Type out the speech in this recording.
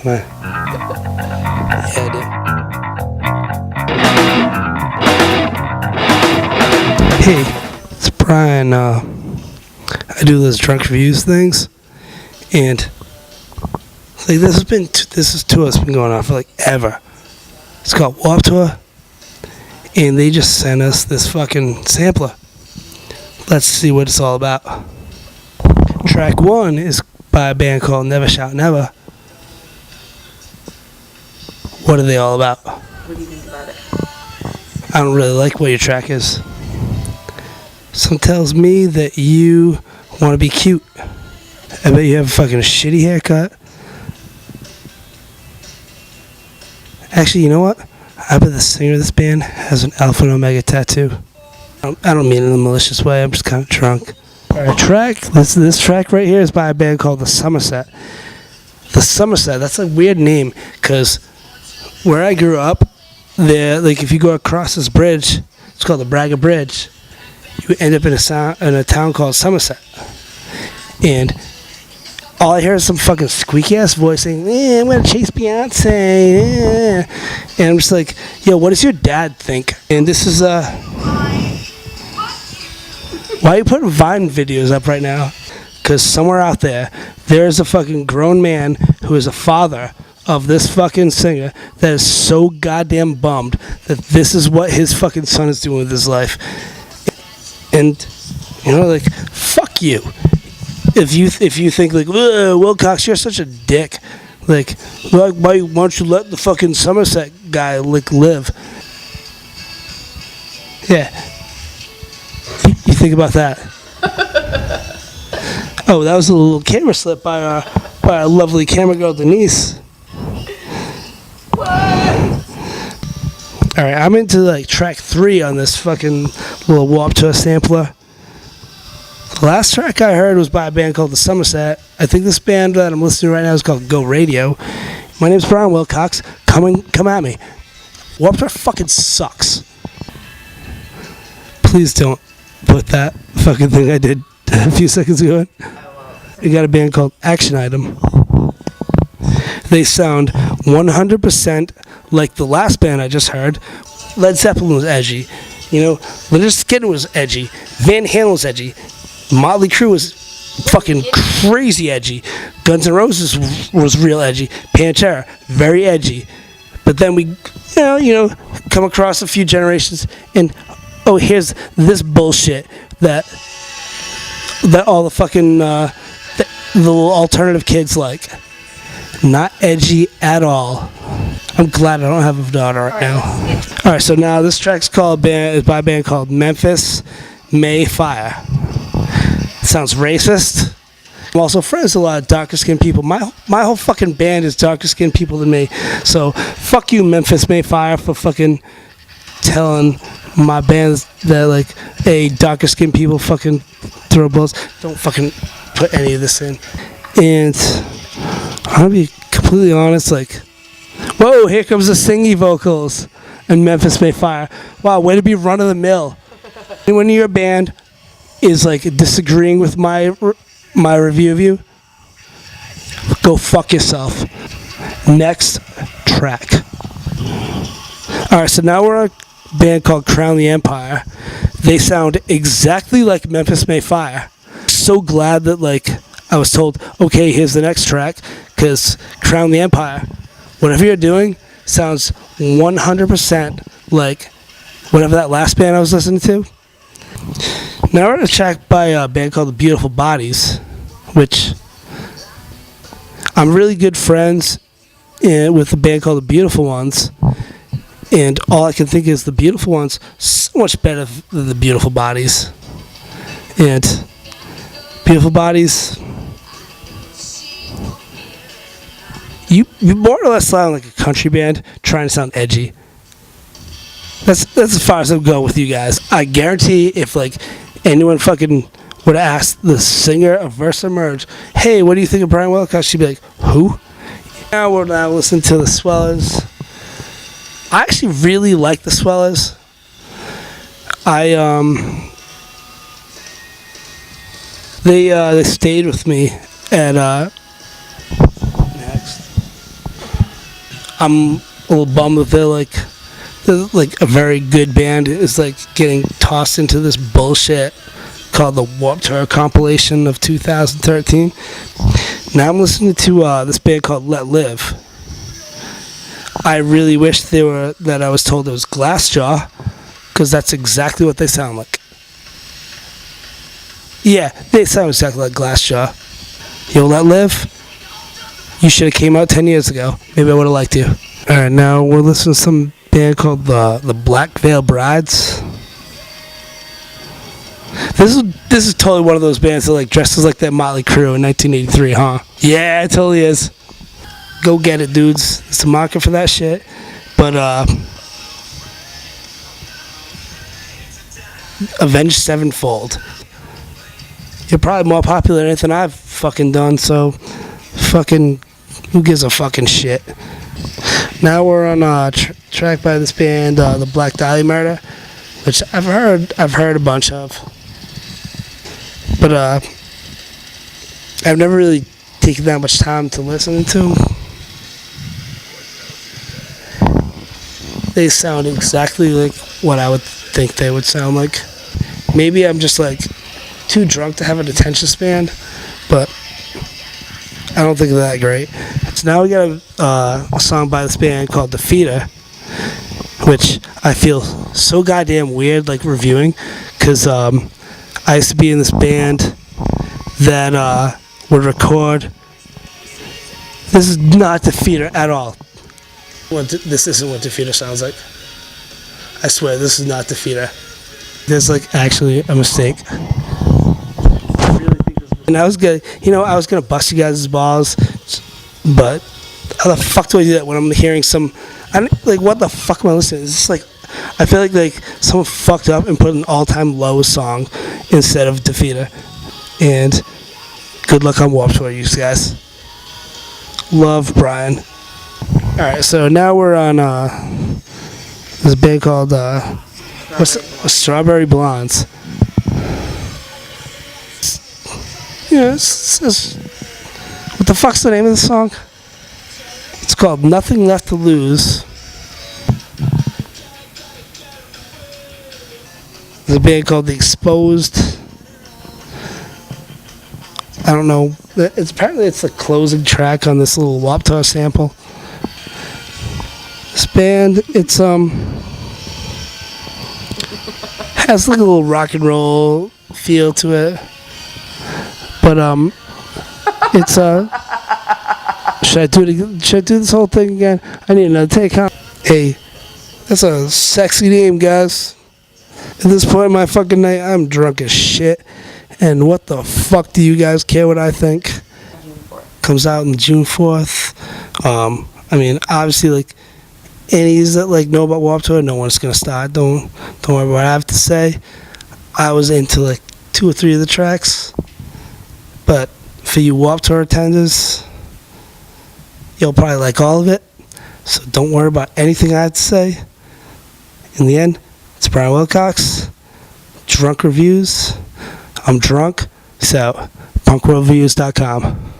man. Yeah, I do. Hey, it's Brian. I do those Drunken Reviews things, and like this tour has been going on for like ever. It's called Warped Tour, and they just sent us this fucking sampler. Let's see what it's all about. Track 1 is by a band called Never Shout Never. What are they all about? What do you think about it? I don't really like what your track is. Something tells me that you want to be cute. I bet you have a fucking shitty haircut. Actually, you know what? I bet the singer of this band has an Alpha and Omega tattoo. I don't mean it in a malicious way. I'm just kind of drunk. Alright, this track right here is by a band called The Somerset. The Somerset, that's a weird name, because where I grew up, there, like if you go across this bridge, it's called the Braga Bridge, you end up in a town called Somerset. And all I hear is some fucking squeaky ass voice saying, I'm gonna chase Beyonce. And I'm just like, yo, what does your dad think? And this is why are you putting Vine videos up right now? Because somewhere out there is a fucking grown man who is a father of this fucking singer that is so goddamn bummed that this is what his fucking son is doing with his life. And, you know, like, fuck you. If you think, like, Wilcox, you're such a dick. Like, why don't you let the fucking Somerset guy, like, live? Yeah. You think about that. Oh, that was a little camera slip by our lovely camera girl, Denise. What? Alright, I'm into, like, track 3 on this fucking little Warped Tour sampler. The last track I heard was by a band called The Somerset. I think this band that I'm listening to right now is called Go Radio. My name's Brian Wilcox. Come at me. Warped Tour fucking sucks. Please don't put that fucking thing I did a few seconds ago in. You got a band called Action Item. They sound 100% like the last band I just heard. Led Zeppelin was edgy. You know, Lynyrd Skynyrd was edgy. Van Halen was edgy. Motley Crue was fucking crazy edgy. Guns N' Roses was real edgy. Pantera, very edgy. But then we, you know, come across a few generations and, oh, here's this bullshit that all the fucking the little alternative kids like. Not edgy at all. I'm glad I don't have a daughter right now. Alright, so now this track's by a band called Memphis May Fire. Sounds racist. I'm also friends with a lot of darker skinned people. My whole fucking band is darker skinned people than me. So fuck you, Memphis May Fire, for fucking telling my bands that, like, hey, darker skinned people fucking throw balls. Don't fucking put any of this in. And I'm gonna be completely honest, like, whoa, here comes the singy vocals and Memphis May Fire. Wow, way to be run of the mill. Anyone in your band is like disagreeing with my review of you, go fuck yourself. Next track. Alright, so now we're a band called Crown the Empire. They sound exactly like Memphis May Fire. So glad that, like, I was told, okay, here's the next track, because Crown the Empire, whatever you're doing, sounds 100% like whatever that last band I was listening to. Now we're at a track by a band called The Beautiful Bodies, which I'm really good friends with a band called The Beautiful Ones, and all I can think is The Beautiful Ones so much better than The Beautiful Bodies. And Beautiful Bodies, you more or less sound like a country band trying to sound edgy. That's as far as I'll go with you guys. I guarantee if, like, anyone fucking would ask the singer of Versa Merge, hey, what do you think of Brian Wilcox? She'd be like, who? Now we're now listening to the Swellers. I actually really like the Swellers. They stayed with me at next. I'm a little bummed that they're like a very good band is like getting tossed into this bullshit called the Warped Tour Compilation of 2013. Now I'm listening to this band called Let Live. I really wish that I was told it was Glassjaw, because that's exactly what they sound like. Yeah, they sound exactly like Glassjaw. Yo, Let Live, you should have came out 10 years ago. Maybe I would have liked you. Alright, now we're listening to some band called the Black Veil Brides. This is totally one of those bands that like dresses like that Motley Crue in 1983, huh? Yeah, it totally is. Go get it, dudes. It's a market for that shit. But Avenged Sevenfold. You're probably more popular than anything I've fucking done, so fucking who gives a fucking shit? Now we're on a track by this band, the Black Dahlia Murder, which I've heard a bunch of, but I've never really taken that much time to listen to. They sound exactly like what I would think they would sound like. Maybe I'm just like too drunk to have an attention span, but I don't think they're that great. So now we got a song by this band called Defeater, which I feel so goddamn weird like reviewing, because I used to be in this band that would record. This is not Defeater at all. This isn't what Defeater sounds like. I swear, this is not Defeater. There's like actually a mistake. And I was gonna bust you guys' balls, but how the fuck do I do that when I'm hearing what the fuck am I listening to? Is this like, I feel like someone fucked up and put an all-time low song instead of Defeater. And good luck on Warped Tour, you guys. Love, Brian. Alright, so now we're on this band called Strawberry Blondes. Yeah, what the fuck's the name of the song? It's called Nothing Left to Lose. There's a band called The Exposed. I don't know. Apparently it's the closing track on this little Warped Tour sample. This band, it's has like a little rock and roll feel to it. But it's should I do it again? Should I do this whole thing again? I need another take, huh? Hey, that's a sexy name, guys. At this point in my fucking night, I'm drunk as shit. And what the fuck do you guys care what I think? June 4th. Comes out on June 4th. I mean, obviously, like, any's that like know about Warped Tour, no one's gonna start. Don't worry about what I have to say. I was into like 2 or 3 of the tracks. But for you Warped Tour attenders, you'll probably like all of it. So don't worry about anything I have to say. In the end, it's Brian Wilcox, Drunken Reviews. I'm drunk, so PunkWorldViews.com.